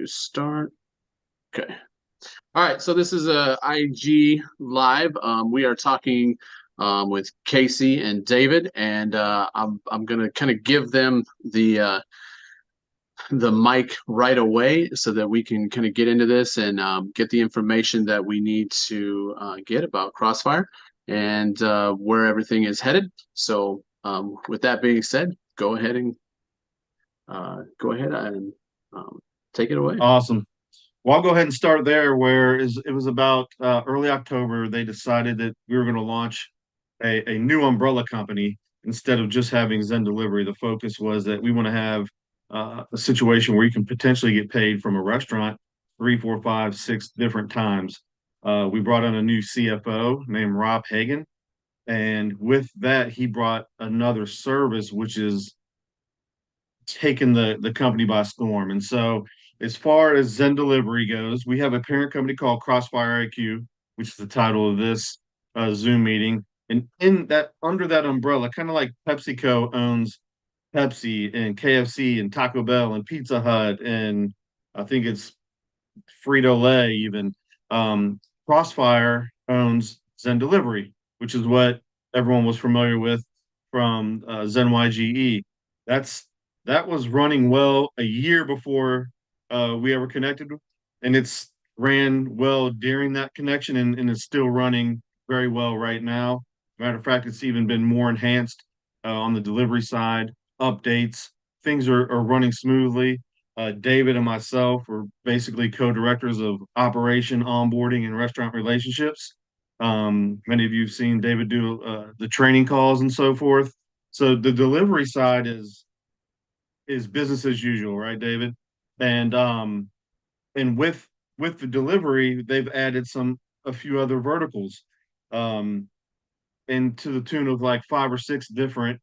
start. Okay. All right. So this is a IG live. We are talking with Casey and David, and I'm gonna kind of give them the mic right away so that we can kind of get into this and get the information that we need to get about Crossfire and where everything is headed. So with that being said, go ahead and um, take it away. Awesome. Well, I'll go ahead and start there where it was about early October. They decided that we were going to launch a new umbrella company instead of just having Zen Delivery. The focus was that we want to have a situation where you can potentially get paid from a restaurant three, four, five, six different times. We brought in a new CFO named Rob Hagan. And with that, he brought another service, which is taken the company by storm. And so, as far as Zen Delivery goes, we have a parent company called CrossFire IQ, which is the title of this Zoom meeting. And in that, under that umbrella, kind of like PepsiCo owns Pepsi and KFC and Taco Bell and Pizza Hut and I think it's Frito Lay even. Um, Crossfire owns Zen Delivery, which is what everyone was familiar with from Zen YGE. That's that was running well a year before we ever connected, and it's ran well during that connection, and it's still running very well right now. Matter of fact, it's even been more enhanced on the delivery side. Updates, things are running smoothly. David and myself were basically co-directors of operation, onboarding, and restaurant relationships. Many of you have seen David do the training calls and so forth. So the delivery side is business as usual, right, David? And and with the delivery, they've added a few other verticals, um, and to the tune of like five or six different.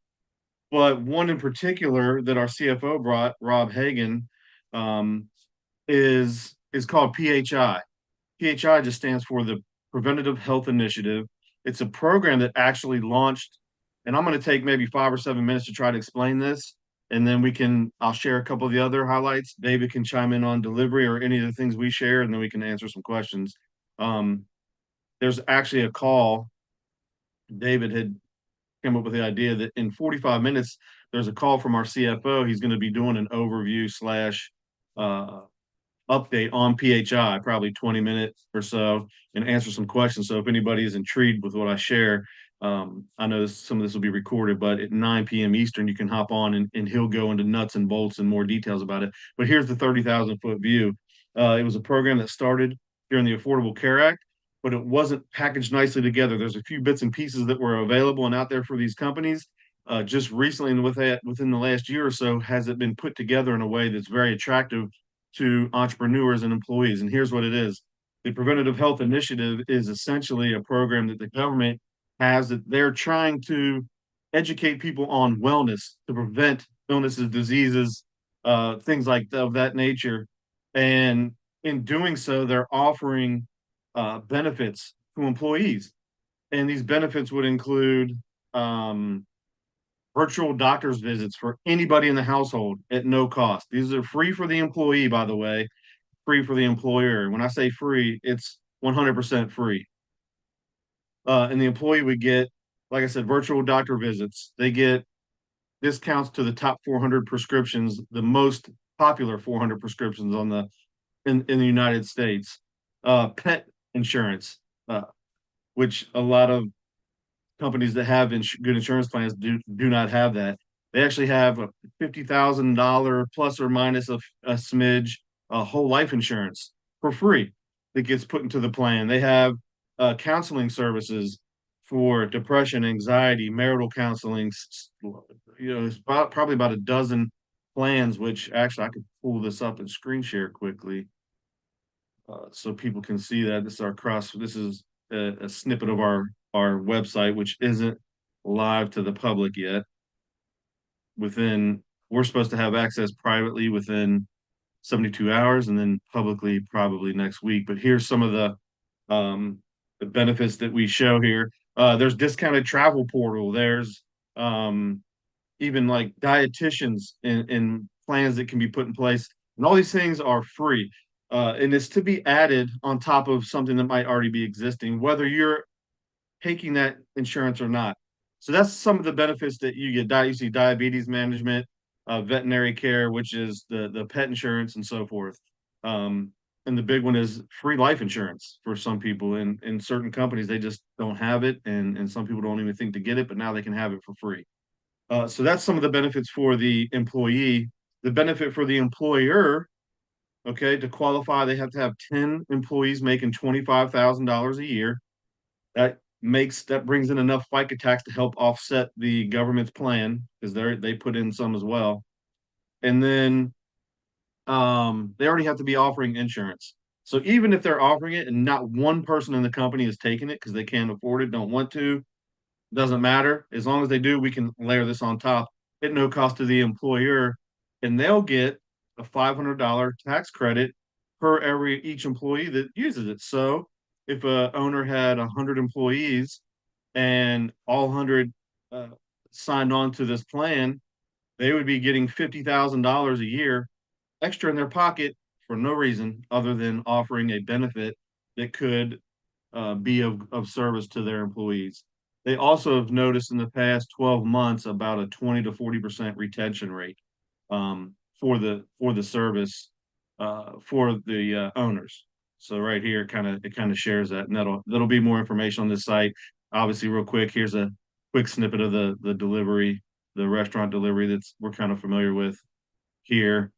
But one in particular that our CFO brought, Rob Hagan, um, is called PHI. PHI just stands for the Preventative Health Initiative. It's a program that actually launched, and I'm going to take maybe 5 or 7 minutes to try to explain this, and then I'll share a couple of the other highlights. David can chime in on delivery or any of the things we share, and then we can answer some questions. Um, there's actually a call. David had came up with the idea that in 45 minutes, there's a call from our CFO. He's going to be doing an overview slash uh, update on PHI, probably 20 minutes or so, and answer some questions. So if anybody is intrigued with what I share, I know some of this will be recorded, but at 9 p.m. Eastern, you can hop on and he'll go into nuts and bolts and more details about it. But here's the 30,000 foot view. It was a program that started during the Affordable Care Act, but it wasn't packaged nicely together. There's a few bits and pieces that were available and out there for these companies. Just recently, and within the last year or so, has it been put together in a way that's very attractive to entrepreneurs and employees. And here's what it is. The Preventative Health Initiative is essentially a program that the government has that they're trying to educate people on wellness to prevent illnesses, diseases, things like of that nature. And in doing so, they're offering benefits to employees. And these benefits would include um, virtual doctor's visits for anybody in the household at no cost. These are free for the employee, by the way, free for the employer. When I say free, it's 100% free. And the employee would get, like I said, virtual doctor visits. They get discounts to the top 400 prescriptions, the most popular 400 prescriptions in the United States. Pet insurance, which a lot of companies that have good insurance plans do not have that. They actually have a $50,000 plus or minus a smidge whole life insurance for free that gets put into the plan. They have counseling services for depression, anxiety, marital counseling. It's probably about a dozen plans. Which actually I could pull this up and screen share quickly so people can see that. This is a snippet of our website, which isn't live to the public yet. We're supposed to have access privately within 72 hours, and then publicly probably next week. But here's some of the benefits that we show here. There's discounted travel portal. There's even like dietitians and plans that can be put in place And all these things are free. And it's to be added on top of something that might already be existing, whether you're taking that insurance or not. So that's some of the benefits that you get. You see diabetes management, veterinary care, which is the pet insurance and so forth. Um, and the big one is free life insurance for some people. In certain companies, they just don't have it, and some people don't even think to get it, but now they can have it for free. So that's some of the benefits for the employee. The benefit for the employer, okay, to qualify, they have to have 10 employees making $25,000 a year. That brings in enough FICA tax to help offset the government's plan because they put in some as well. And then they already have to be offering insurance. So even if they're offering it and not one person in the company is taking it because they can't afford it, don't want to, doesn't matter. As long as they do, we can layer this on top at no cost to the employer, and they'll get a $500 tax credit per every each employee that uses it. So if a owner had 100 employees and all 100 uh, signed on to this plan, they would be getting $50,000 a year extra in their pocket for no reason other than offering a benefit that could be of service to their employees. They also have noticed in the past 12 months about a 20 to 40% retention rate for the service for the owners. So right here, it kind of shares that, and that'll be more information on this site. Obviously, real quick, here's a quick snippet of the delivery, the restaurant delivery that's we're kind of familiar with here.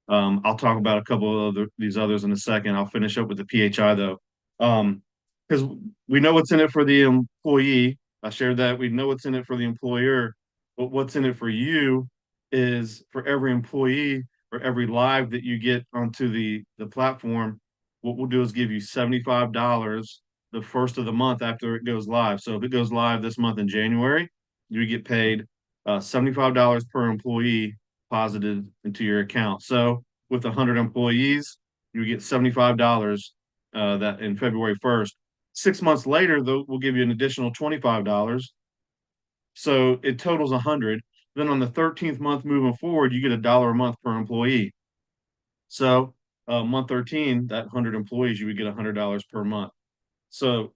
I'll talk about a couple of these others in a second. I'll finish up with the PHI though, because we know what's in it for the employee. I shared that we know what's in it for the employer, but what's in it for you is for every employee or every live that you get onto the platform. What we'll do is give you $75 the first of the month after it goes live. So if it goes live this month in January, you get paid $75 per employee deposited into your account. So with 100 employees, you get $75 that in February 1st. 6 months later, though, we'll give you an additional $25. So it totals 100. Then on the 13th month moving forward, you get $1 a month per employee. So month 13, that 100 employees, you would get $100 per month. So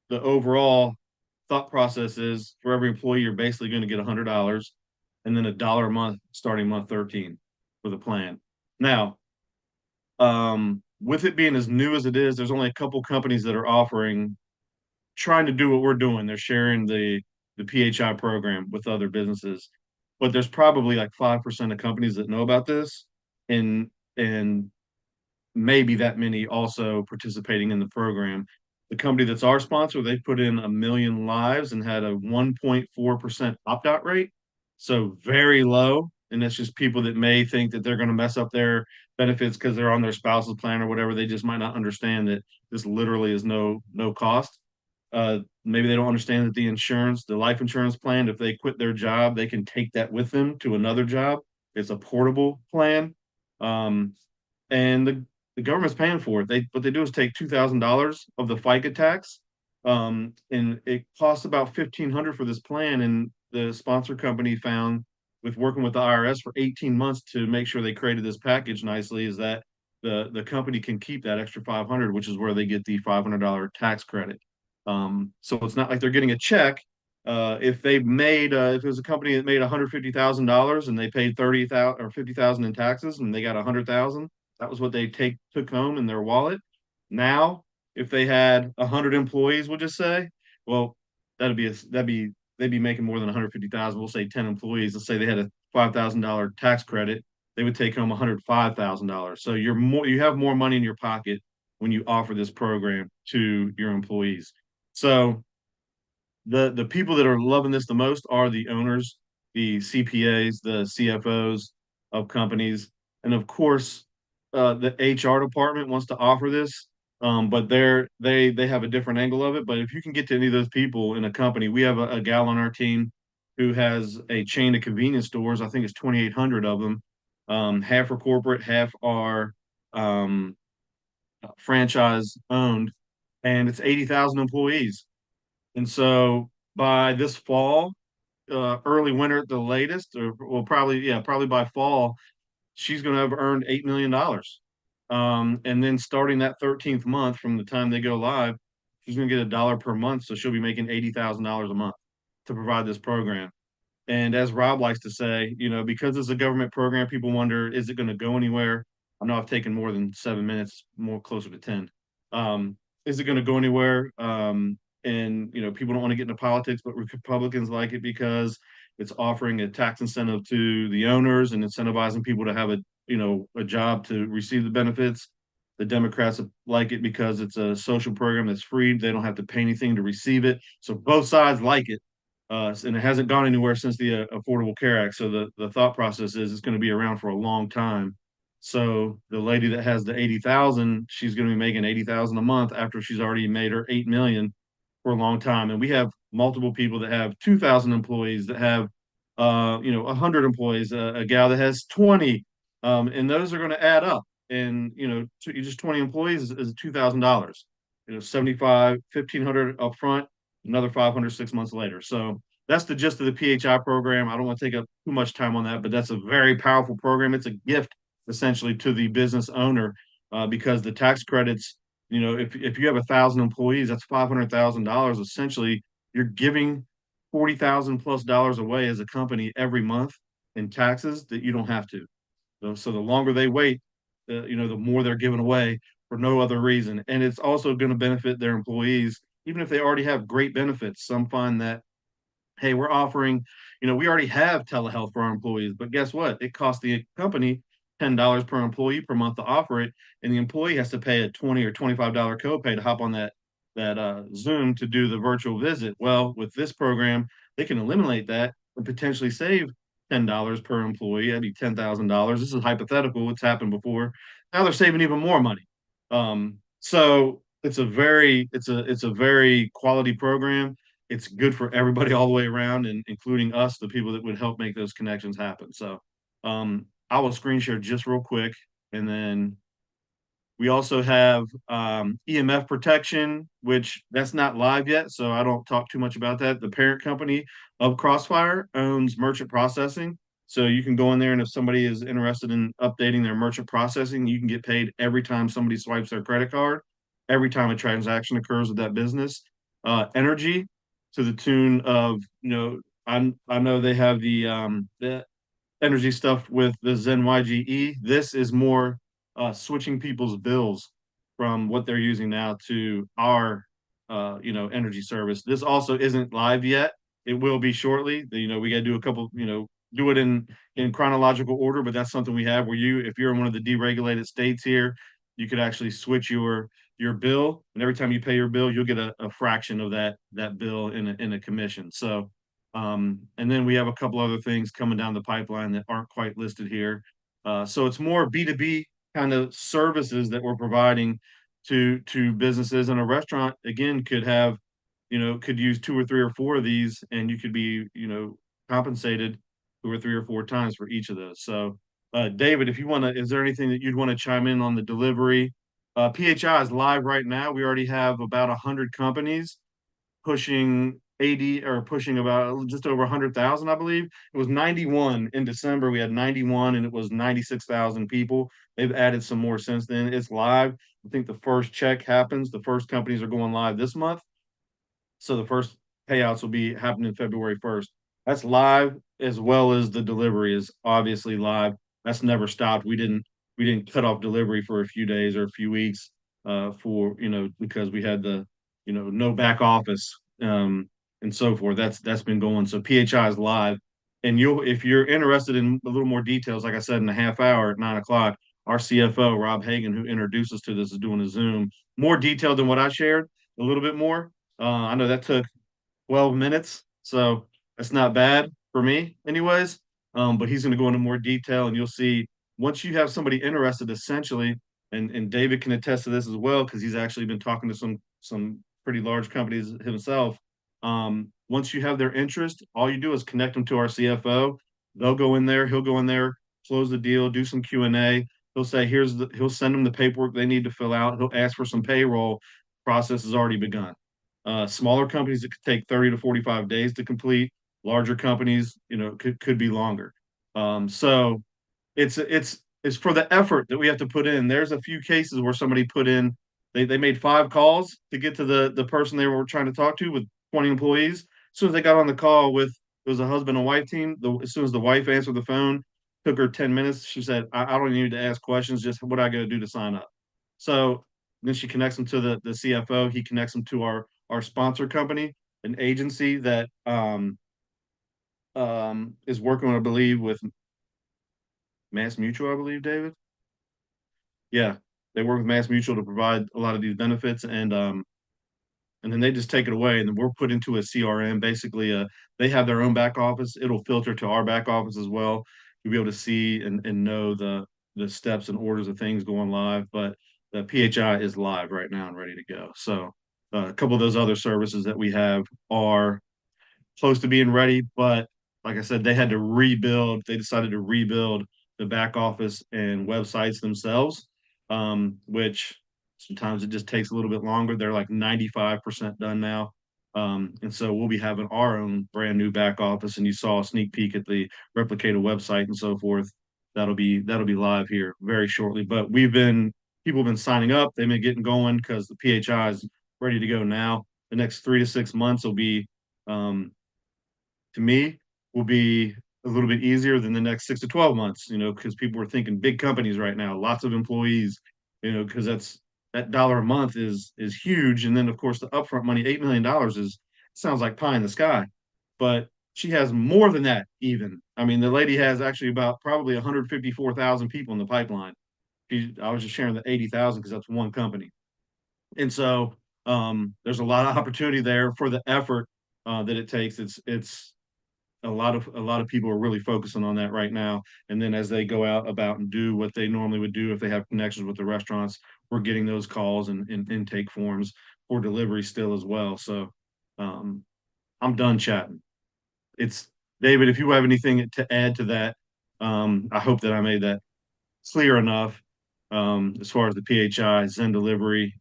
the overall thought process is for every employee, you're basically going to get $100 and then $1 a month starting month 13 for the plan. Now, with it being as new as it is, there's only a couple companies that are offering, trying to do what we're doing. They're sharing the PHI program with other businesses, but there's probably like 5% of companies that know about this, and and maybe that many also participating in the program. The company that's our sponsor, they put in 1 million lives and had a 1.4% opt out rate. So very low. And that's just people that may think that they're going to mess up their benefits because they're on their spouse's plan or whatever. They just might not understand that this literally is no cost. Maybe they don't understand that the life insurance plan, if they quit their job, they can take that with them to another job. It's a portable plan. Um, and the government's paying for it. What they do is take $2,000 of the FICA tax, and it costs about 1,500 for this plan. And the sponsor company found, with working with the IRS for 18 months to make sure they created this package nicely, is that the company can keep that extra 500, which is where they get the $500 tax credit. So it's not like they're getting a check. If it was a company that made $150,000 and they paid 30,000 or 50,000 in taxes and they got 100,000, that was what they took home in their wallet. Now, if they had 100 employees, we'll just say, well, they'd be making more than 150,000. We'll say 10 employees. Let's say they had a $5,000 tax credit, they would take home $105,000. So you have more money in your pocket when you offer this program to your employees. So the people that are loving this the most are the owners, the CPAs, the CFOs of companies, and of course, the HR department wants to offer this, but they have a different angle of it. But if you can get to any of those people in a company, we have a gal on our team who has a chain of convenience stores. I think it's 2,800 of them. Half are corporate, half are um, franchise owned, and it's 80,000 employees. And so by this fall, early winter at the latest, or well, probably by fall, she's going to have earned $8 million. And then starting that 13th month from the time they go live, she's going to get $1 per month. So she'll be making $80,000 a month to provide this program. And as Rob likes to say, because it's a government program, people wonder, is it going to go anywhere? I know I've taken more than 7 minutes, more closer to 10. Um, is it going to go anywhere? And people don't want to get into politics, but Republicans like it because it's offering a tax incentive to the owners and incentivizing people to have a job to receive the benefits. The Democrats like it because it's a social program that's free. They don't have to pay anything to receive it. So both sides like it, and it hasn't gone anywhere since the Affordable Care Act. So the thought process is it's going to be around for a long time. So the lady that has the 80,000, she's going to be making 80,000 a month after she's already made her 8 million for a long time. And we have multiple people that have 2,000 employees, that have 100 employees, a gal that has 20, and those are going to add up. And just 20 employees is $2,000. 75, 1,500 up front, another 500 6 months later. So that's the gist of the PHI program. I don't want to take up too much time on that, but that's a very powerful program. It's a gift essentially to the business owner, because the tax credits, if you have 1,000 employees, that's $500,000. Essentially, you're giving 40,000 plus dollars away as a company every month in taxes that you don't have to. So the longer they wait, the more they're giving away for no other reason. And it's also going to benefit their employees, even if they already have great benefits. Some find that, hey, we're offering, we already have telehealth for our employees, but guess what? It costs the company $10 per employee per month to offer it, and the employee has to pay a $20 or $25 copay to hop on that Zoom to do the virtual visit. Well, with this program, they can eliminate that and potentially save $10 per employee. That'd be $10,000. This is hypothetical. It's happened before. Now they're saving even more money. So it's a very quality program. It's good for everybody all the way around, and including us, the people that would help make those connections happen. So I will screen share just real quick, and then we also have EMF protection, which that's not live yet, so I don't talk too much about that. The parent company of CrossFire owns merchant processing. So you can go in there, and if somebody is interested in updating their merchant processing, you can get paid every time somebody swipes their credit card, every time a transaction occurs with that business. Energy to the tune of, I know they have the energy stuff with the Zen YGE. This is more switching people's bills from what they're using now to our energy service. This also isn't live yet. It will be shortly. We got to do a couple, do it in chronological order, but that's something we have where if you're in one of the deregulated states here, you could actually switch your bill, and every time you pay your bill, you'll get a fraction of that bill in a commission. So and then we have a couple other things coming down the pipeline that aren't quite listed here. So it's more B2B kind of services that we're providing to businesses. And a restaurant, again, could use two or three or four of these, and you could be, compensated two or three or four times for each of those. So David, if you want to, is there anything that you'd want to chime in on the delivery? PHI is live right now. We already have about 100 companies pushing 80, or pushing about just over 100,000, I believe. It was 91 in December. We had 91, and it was 96,000 people. They've added some more since then. It's live. I think the first check happens. The first companies are going live this month. So the first payouts will be happening February 1st. That's live, as well as the delivery is obviously live. That's never stopped. We didn't cut off delivery for a few days or a few weeks, for because we had the no back office, and so forth. That's been going. So PHI is live, and if you're interested in a little more details, like I said, in a half hour at 9 o'clock, our CFO Rob Hagan, who introduced us to this, is doing a Zoom more detailed than what I shared, a little bit more. I know that took 12 minutes, so that's not bad for me, anyways. But he's going to go into more detail, and you'll see once you have somebody interested, essentially, and David can attest to this as well because he's actually been talking to some pretty large companies himself. Once you have their interest, all you do is connect them to our CFO. They'll go in there, he'll go in there, close the deal, do some Q&A. He'll say, he'll send them the paperwork they need to fill out. He'll ask for some payroll. Process has already begun. Smaller companies, it could take 30 to 45 days to complete. Larger companies, could be longer. So it's for the effort that we have to put in. There's a few cases where somebody put in, they made 5 calls to get to the person they were trying to talk to with 20 employees. As soon as they got on the call with, it was a husband and wife team. As soon as the wife answered the phone, took her 10 minutes. She said, I don't need to ask questions, just what I got to do to sign up. So then she connects them to the CFO. He connects them to our sponsor company, an agency that is working, I believe, with Mass Mutual, I believe, David. Yeah, they work with Mass Mutual to provide a lot of these benefits, and then they just take it away, and then we're put into a CRM. Basically, they have their own back office. It'll filter to our back office as well. You'll be able to see and know the steps and orders of things going live. But the PHI is live right now and ready to go. So a couple of those other services that we have are close to being ready, but like I said, they had to rebuild. They decided to rebuild the back office and websites themselves, which sometimes it just takes a little bit longer. They're like 95% done now. And so we'll be having our own brand new back office. And you saw a sneak peek at the replicated website and so forth. That'll be live here very shortly. But people have been signing up. They've been getting going because the PHI is ready to go now. The next 3 to 6 months will be um, to me will be a little bit easier than the next 6 to 12 months, because people are thinking big companies right now, lots of employees, because that dollar a month is huge. And then of course the upfront money, $8 million is sounds like pie in the sky. But she has more than that even. I mean, the lady has actually about probably 154,000 people in the pipeline. I was just sharing the 80,000 because that's one company. And so there's a lot of opportunity there for the effort that it takes. It's a lot of people are really focusing on that right now. And then as they go out about and do what they normally would do if they have connections with the restaurants, we're getting those calls and intake forms for delivery still as well. So um, I'm done chatting. It's David, if you have anything to add to that, I hope that I made that clear enough. As far as the PHI, Zen delivery,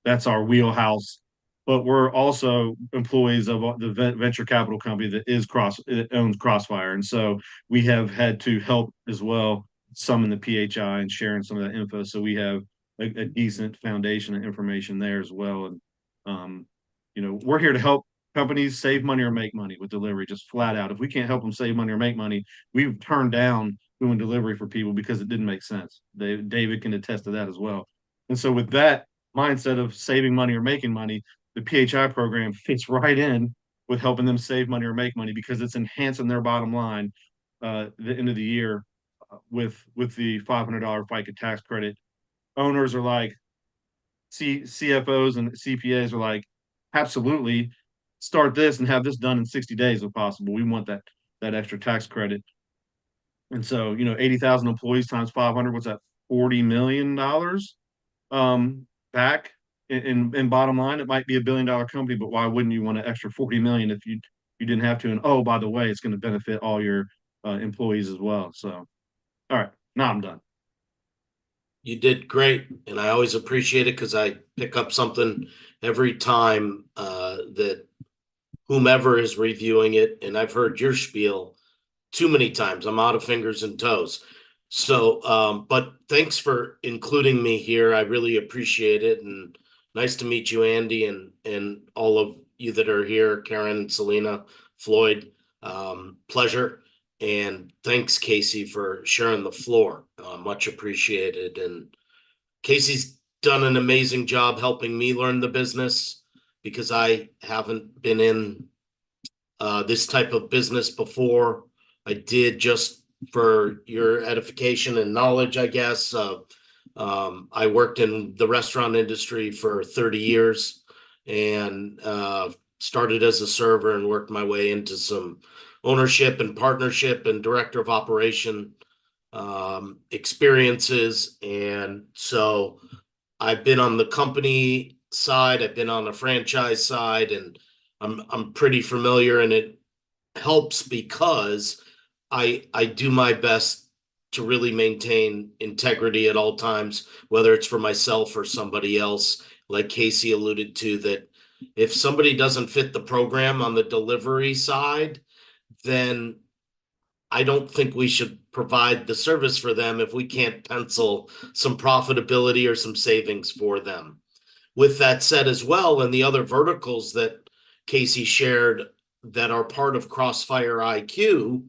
that's our wheelhouse. But we're also employees of the venture capital company that owns Crossfire, and so we have had to help as well some in the PHI and sharing some of that info. So we have a decent foundation of information there as well. And um, we're here to help companies save money or make money with delivery, just flat out. If we can't help them save money or make money, we've turned down doing delivery for people because it didn't make sense. David can attest to that as well. And so with that mindset of saving money or making money, the PHI program fits right in with helping them save money or make money because it's enhancing their bottom line the end of the year with the $500 FICA tax credit. Owners are like, CFOs and CPAs are like, absolutely, start this and have this done in 60 days if possible. We want that extra tax credit. And so, 80,000 employees times 500, what's that? $40 million back in bottom line. It might be $1 billion company, but why wouldn't you want an extra 40 million if you didn't have to? And oh, by the way, it's going to benefit all your employees as well. So, all right, now I'm done. You did great, and I always appreciate it because I pick up something every time that whomever is reviewing it, and I've heard your spiel too many times. I'm out of fingers and toes. So, but thanks for including me here. I really appreciate it, and nice to meet you, Andy, and all of you that are here, Karen and Selena, Floyd. Pleasure. And thanks, Casey, for sharing the floor. Much appreciated. And Casey's done an amazing job helping me learn the business because I haven't been in this type of business before. I did, just for your edification and knowledge, I guess. I worked in the restaurant industry for 30 years and started as a server and worked my way into some ownership and partnership and director of operation experiences. And so I've been on the company side, I've been on the franchise side, and I'm pretty familiar, and it helps because I do my best to really maintain integrity at all times, whether it's for myself or somebody else. Like Casey alluded to, that if somebody doesn't fit the program on the delivery side, then I don't think we should provide the service for them if we can't pencil some profitability or some savings for them. With that said as well, and the other verticals that Casey shared that are part of CrossFire IQ,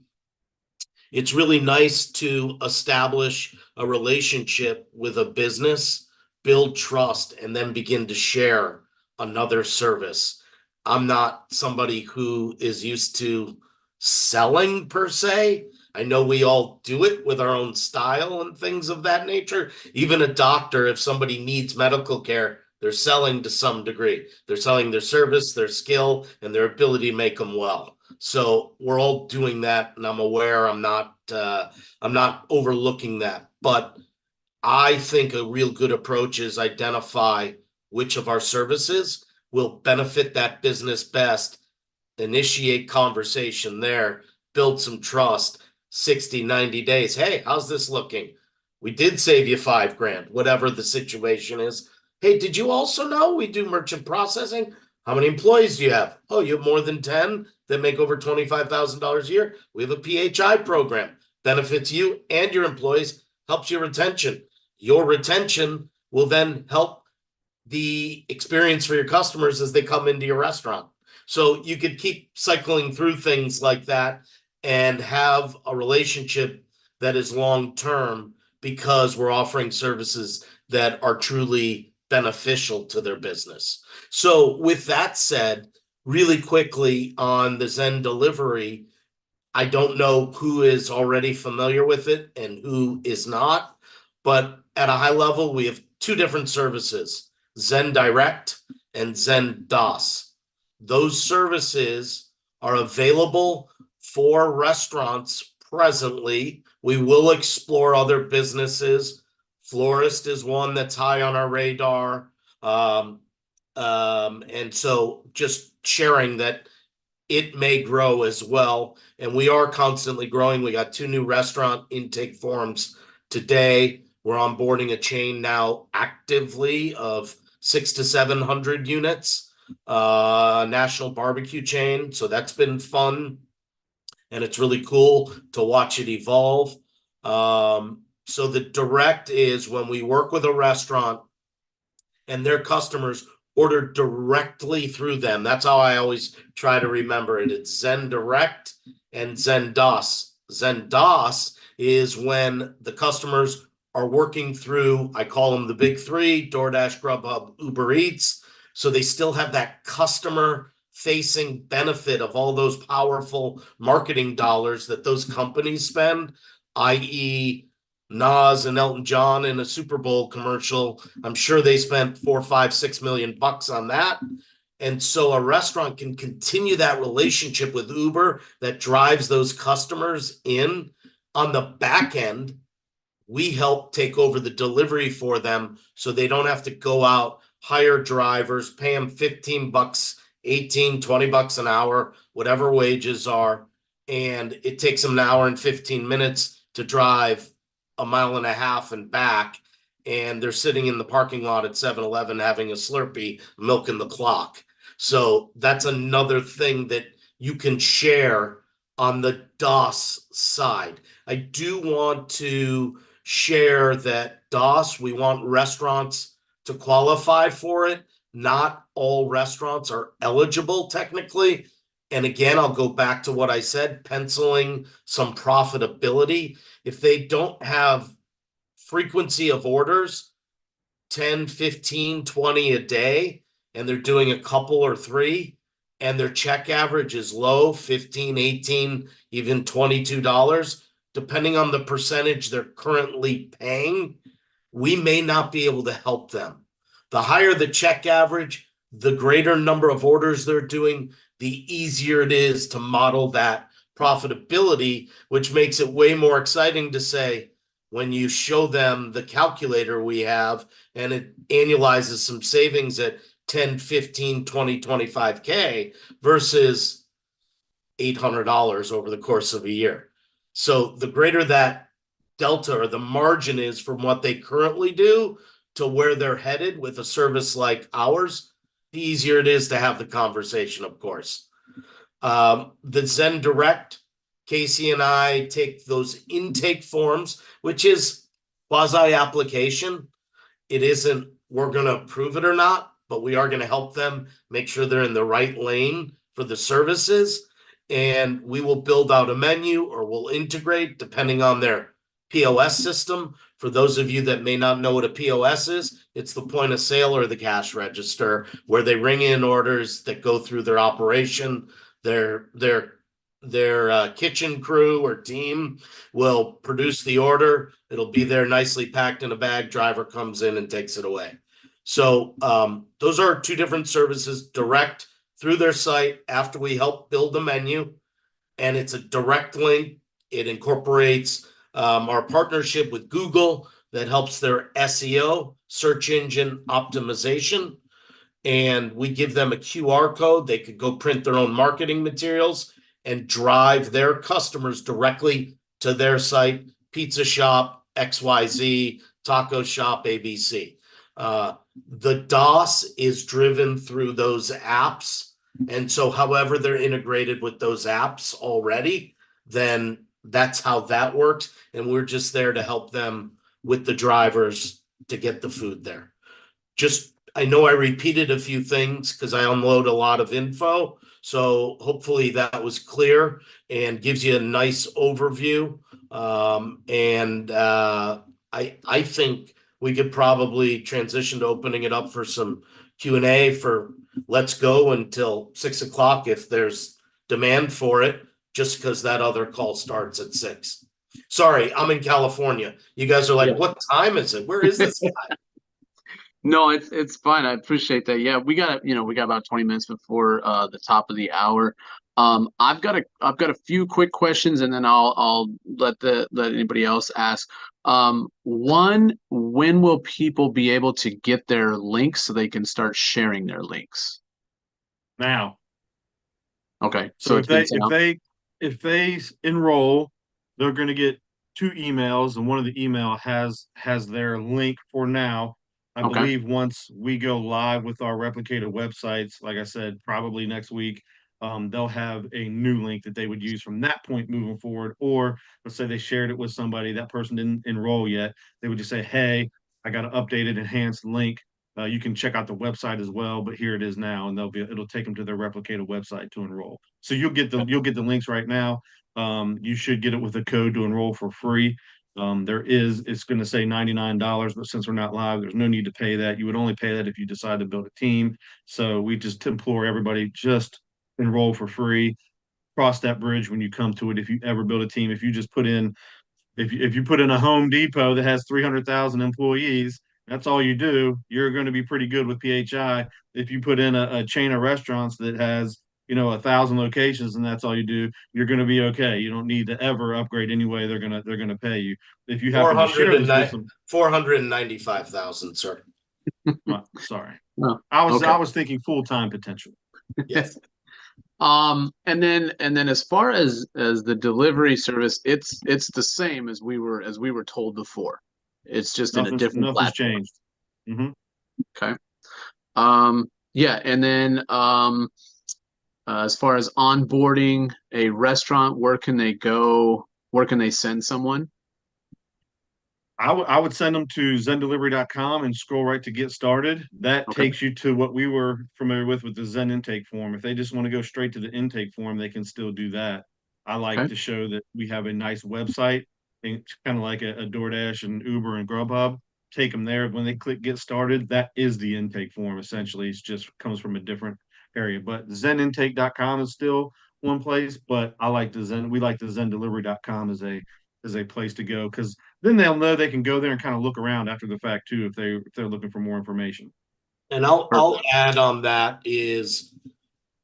it's really nice to establish a relationship with a business, build trust, and then begin to share another service. I'm not somebody who is used to selling per se. I know we all do it with our own style and things of that nature. Even a doctor, if somebody needs medical care, they're selling to some degree. They're selling their service, their skill, and their ability to make them well. So we're all doing that, and I'm aware. I'm not overlooking that, but I think a real good approach is identify which of our services will benefit that business best, initiate conversation there, build some trust, 60, 90 days. Hey, how's this looking? We did save you $5,000, whatever the situation is. Hey, did you also know we do merchant processing? How many employees do you have? Oh, you have more than 10 that make over $25,000 a year? We have a PHI program, benefits you and your employees, helps your retention. Your retention will then help the experience for your customers as they come into your restaurant. So you could keep cycling through things like that and have a relationship that is long-term because we're offering services that are truly beneficial to their business. So with that said, really quickly on the Zen delivery, I don't know who is already familiar with it and who is not, but at a high level, we have two different services, Zen Direct and Zen DOS. Those services are available for restaurants presently. We will explore other businesses. Florist is one that's high on our radar. And so just sharing that it may grow as well. And we are constantly growing. We got 2 new restaurant intake forms today. We're onboarding a chain now actively of 600 to 700 units, national barbecue chain. So that's been fun. And it's really cool to watch it evolve. So the direct is when we work with a restaurant and their customers order directly through them. That's how I always try to remember it. It's Zen Direct and Zen DOS. Zen DOS is when the customers are working through, I call them the big 3, DoorDash, Grubhub, Uber Eats. So they still have that customer facing benefit of all those powerful marketing dollars that those companies spend, i.e., Nas and Elton John in a Super Bowl commercial. I'm sure they spent $4, $5, $6 million on that. And so a restaurant can continue that relationship with Uber that drives those customers in. On the back end, we help take over the delivery for them so they don't have to go out, hire drivers, pay them $15, 18, $20 an hour, whatever wages are. And it takes them an hour and 15 minutes to drive a mile and a half and back. And they're sitting in the parking lot at 7-Eleven having a Slurpee, milking the clock. So that's another thing that you can share on the DOS side. I do want to share that DOS, we want restaurants to qualify for it. Not all restaurants are eligible technically. And again, I'll go back to what I said, penciling some profitability. If they don't have frequency of orders, 10, 15, 20 a day, and they're doing a couple or 3, and their check average is low, 15, 18, even $22, depending on the percentage they're currently paying, we may not be able to help them. The higher the check average, the greater number of orders they're doing, the easier it is to model that profitability, which makes it way more exciting to say, when you show them the calculator we have and it annualizes some savings at 10, 15, 20, 25K versus $800 over the course of a year. So the greater that delta or the margin is from what they currently do to where they're headed with a service like ours, the easier it is to have the conversation, of course. The Zen Direct, Casey and I take those intake forms, which is quasi application. It isn't, we're going to approve it or not, but we are going to help them make sure they're in the right lane for the services. And we will build out a menu, or we'll integrate depending on their POS system. For those of you that may not know what a POS is, it's the point of sale or the cash register where they ring in orders that go through their operation. Their kitchen crew or team will produce the order. It'll be there nicely packed in a bag. Driver comes in and takes it away. So those are two different services, direct through their site after we help build the menu. And it's a direct link. It incorporates our partnership with Google that helps their SEO, search engine optimization. And we give them a QR code. They could go print their own marketing materials and drive their customers directly to their site, pizza shop, XYZ, taco shop, ABC. The DOS is driven through those apps. And so however they're integrated with those apps already, then that's how that works. And we're just there to help them with the drivers to get the food there. Just, I know I repeated a few things because I unload a lot of info. So hopefully that was clear and gives you a nice overview. I think we could probably transition to opening it up for some Q&A for let's go until 6 o'clock if there's demand for it, just because that other call starts at 6. Sorry, I'm in California. You guys are like, Yeah. what time is it? Where is this guy? No, it's fine. I appreciate that. Yeah, we got about 20 minutes before the top of the hour. I've got a few quick questions, and then I'll let anybody else ask. One, when will people be able to get their links so they can start sharing their links? Now. Okay, So it's been sent out. if they enroll, they're going to get 2 emails, and one of the email has their link for now. I Okay. believe once we go live with our replicated websites, like I said, probably next week, they'll have a new link that they would use from that point moving forward. Or let's say they shared it with somebody, that person didn't enroll yet, they would just say, "Hey, I got an updated, enhanced link. You can check out the website as well, but here it is now," and it'll take them to their replicated website to enroll. So you'll get the links right now. You should get it with a code to enroll for free. It's going to say $99, but since we're not live, there's no need to pay that. You would only pay that if you decide to build a team. So we just implore everybody, just enroll for free. Cross that bridge when you come to it. If you ever build a team, if you just put in if you put in a Home Depot that has 300,000 employees, that's all you do, you're going to be pretty good with PHI. If you put in a chain of restaurants that has 1,000 locations and that's all you do, you're going to be okay. You don't need to ever upgrade anyway. They're gonna pay you. If you happen to share this with them, 495,000, sir. sorry, Oh, I okay. was thinking full-time potential. Yes. And then as far as the delivery service, it's the same as we were told before. It's just in a different Nothing's platform. changed. Mm-hmm. Okay. Yeah, and then as far as onboarding a restaurant, where can they go? Where can they send someone? I would send them to zendelivery.com and scroll right to get started. That Okay. takes you to what we were familiar with the Zen intake form. If they just want to go straight to the intake form, they can still do that. I like Okay. to show that we have a nice website, and it's kind of like a DoorDash and Uber and Grubhub. Take them there. When they click get started, that is the intake form. Essentially, it just comes from a different area. But zenintake.com is still one place, but we like the zendelivery.com as a place to go, because then they'll know they can go there and kind of look around after the fact too if they're looking for more information. And I'll Perfect. add on that is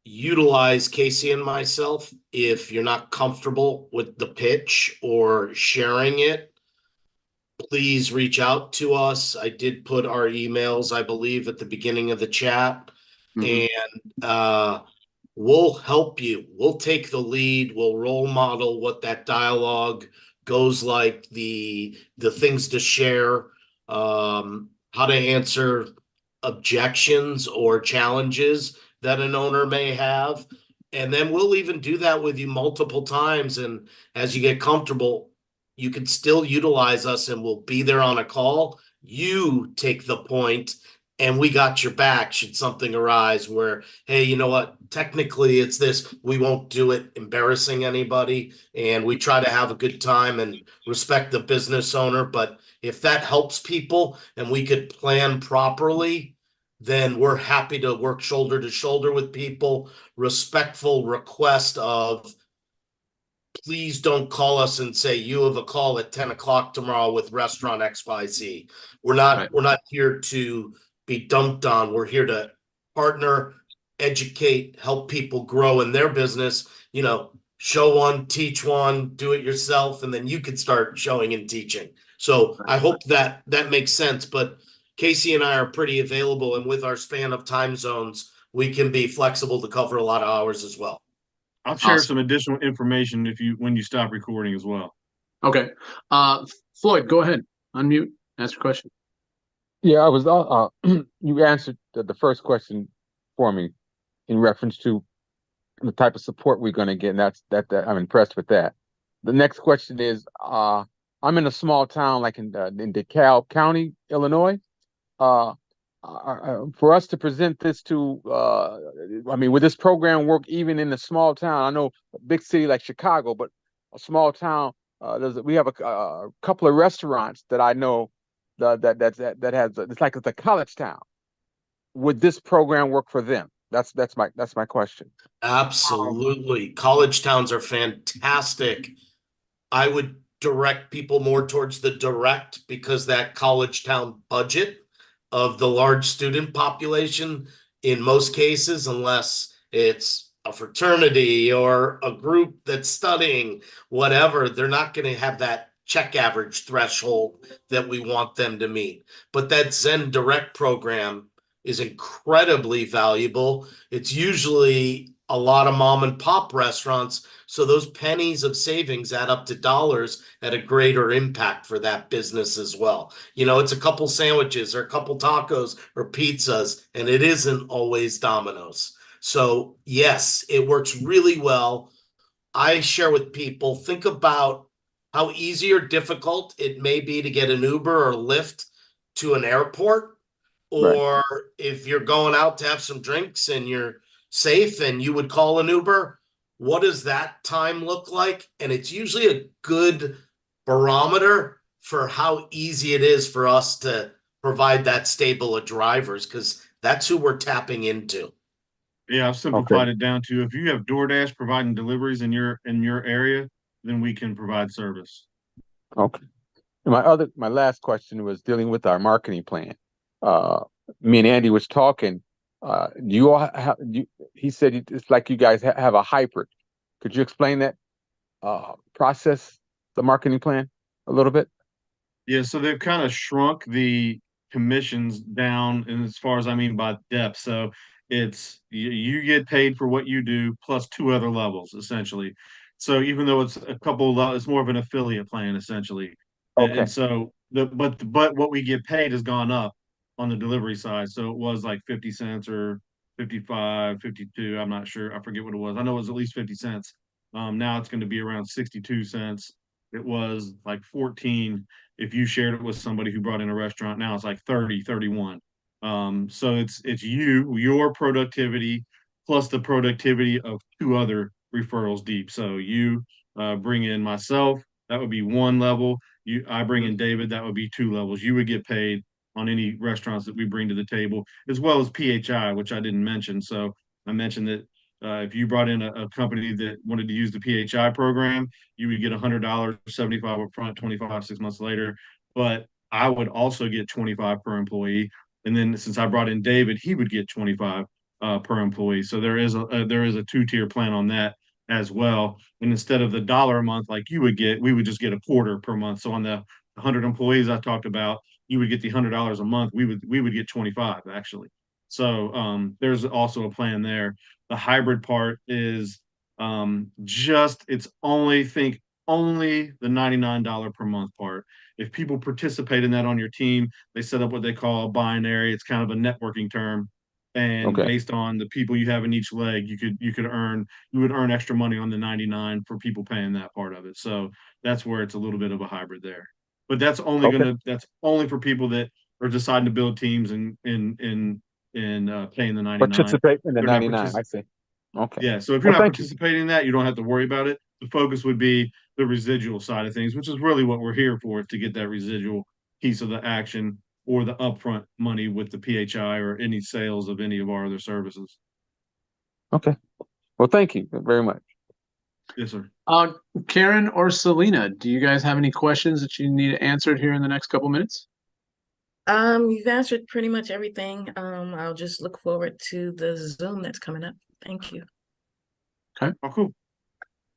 utilize Casey and myself if you're not comfortable with the pitch or sharing it. Please reach out to us. I did put our emails, I believe, at the beginning of the chat, Mhm. and we'll help you. We'll take the lead. We'll role model what that dialogue goes like, the things to share, how to answer objections or challenges that an owner may have. And then we'll even do that with you multiple times. And as you get comfortable, you can still utilize us and we'll be there on a call. You take the point and we got your back should something arise where, hey, you know what? Technically, it's this. We won't do it embarrassing anybody. And we try to have a good time and respect the business owner. But if that helps people and we could plan properly, then we're happy to work shoulder to shoulder with people. Respectful request of please don't call us and say you have a call at 10 o'clock tomorrow with restaurant XYZ. We're Right. not here to be dumped on. We're here to partner, educate, help people grow in their business. You know, show one, teach one, do it yourself, and then you can start showing and teaching. So I hope that that makes sense. But Casey and I are pretty available, and with our span of time zones, we can be flexible to cover a lot of hours as well. I'll share Awesome. some additional information when you stop recording as well. Okay. Floyd, go ahead. Unmute. Ask your question. Yeah, I was you answered the first question for me in reference to the type of support we're going to get, and that I'm impressed with that. The next question is, I'm in a small town like in DeKalb County, Illinois. Uh, for us to present this to, I mean, would this program work even in a small town? I know a big city like Chicago, but a small town, we have a couple of restaurants that I know that has it's like it's a college town. Would this program work for them? That's my question. Absolutely. College towns are fantastic. I would direct people more towards the direct because that college town budget of the large student population in most cases, unless it's a fraternity or a group that's studying, whatever, they're not going to have that check average threshold that we want them to meet. But that Zen Direct program is incredibly valuable. It's usually a lot of mom and pop restaurants. So those pennies of savings add up to dollars at a greater impact for that business as well. You know, it's a couple sandwiches or a couple tacos or pizzas, and it isn't always Domino's. So yes, it works really well. I share with people, think about how easy or difficult it may be to get an Uber or Lyft to an airport, Right. or if you're going out to have some drinks and you're safe and you would call an Uber, what does that time look like? And it's usually a good barometer for how easy it is for us to provide that stable of drivers because that's who we're tapping into. Yeah, I've Okay. simplified it down to if you have DoorDash providing deliveries in your area, then we can provide service. Okay. And my last question was dealing with our marketing plan. Uh, Me and Andy was talking. You all have he said it's like you guys have a hybrid. Could you explain that process, the marketing plan, a little bit? Yeah, so they've kind of shrunk the commissions down, and as far as I mean by depth. So you get paid for what you do plus two other levels essentially. So even though it's a couple of levels, it's more of an affiliate plan essentially. And Okay. so but what we get paid has gone up on the delivery side. So it was like 50 cents or 55, 52. I'm not sure. I forget what it was. I know it was at least 50 cents. Now it's going to be around 62 cents. It was like 14 if you shared it with somebody who brought in a restaurant. Now it's like 30, 31. So it's your productivity plus the productivity of two other referrals deep. So you bring in myself, that would be one level. I bring in David, that would be two levels. You would get paid on any restaurants that we bring to the table, as well as PHI, which I didn't mention. So I mentioned that if you brought in a company that wanted to use the PHI program, you would get $100, 75 up front, 25 6 months later. But I would also get 25 per employee. And then since I brought in David, he would get 25 per employee. So there is a two-tier plan on that as well. And instead of the dollar a month like you would get, we would just get a quarter per month. So on the 100 employees I talked about, you would get the $100 a month. We would get 25 actually. So there's also a plan there. The hybrid part is just it's only the $99 per month part. If people participate in that on your team, they set up what they call a binary. It's kind of a networking term. And Okay. based on the people you have in each leg, you would earn extra money on the 99 for people paying that part of it. So that's where it's a little bit of a hybrid there. But Okay. that's only for people that are deciding to build teams and paying the 99. Participate in the They're not 99. I partic see. Okay. Yeah, so if you're Well, not thank you. participating in that, you don't have to worry about it. The focus would be the residual side of things, which is really what we're here for, is to get that residual piece of the action or the upfront money with the PHI or any sales of any of our other services. Okay. Well, thank you very much. Yes, sir. Karen or Selena, do you guys have any questions that you need answered here in the next couple minutes? You've answered pretty much everything. I'll just look forward to the Zoom that's coming up. Thank you. Okay. Oh, cool.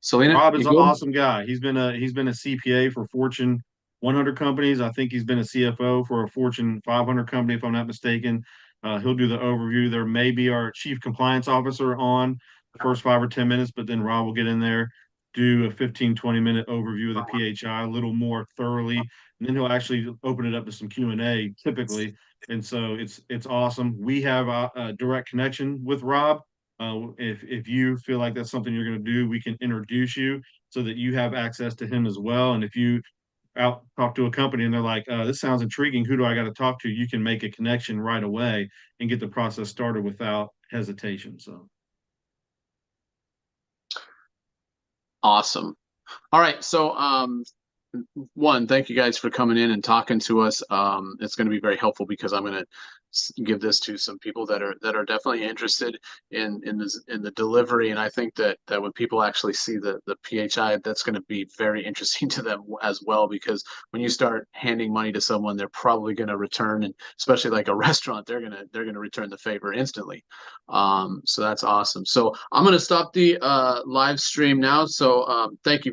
Selena, Rob you is an good? awesome guy. He's been a CPA for Fortune 100 companies. I think he's been a CFO for a Fortune 500 company, if I'm not mistaken. He'll do the overview. There may be our chief compliance officer on the first 5 or 10 minutes, but then Rob will get in there, do a 15-20 minute overview of the PHI a little more thoroughly, and then he'll actually open it up to some Q&A typically. And so it's awesome. We have a direct connection with Rob. If you feel like that's something you're going to do, we can introduce you so that you have access to him as well. And if you out talk to a company and they're like, this sounds intriguing, who do I got to talk to? You can make a connection right away and get the process started without hesitation. So Awesome. All right. So, one, thank you guys for coming in and talking to us. It's going to be very helpful because I'm going to give this to some people that are definitely interested in the delivery, and I think that when people actually see the PHI, that's going to be very interesting to them as well, because when you start handing money to someone, they're probably going to return, and especially like a restaurant, they're going to return the favor instantly. So that's awesome. So I'm going to stop the live stream now. So thank you very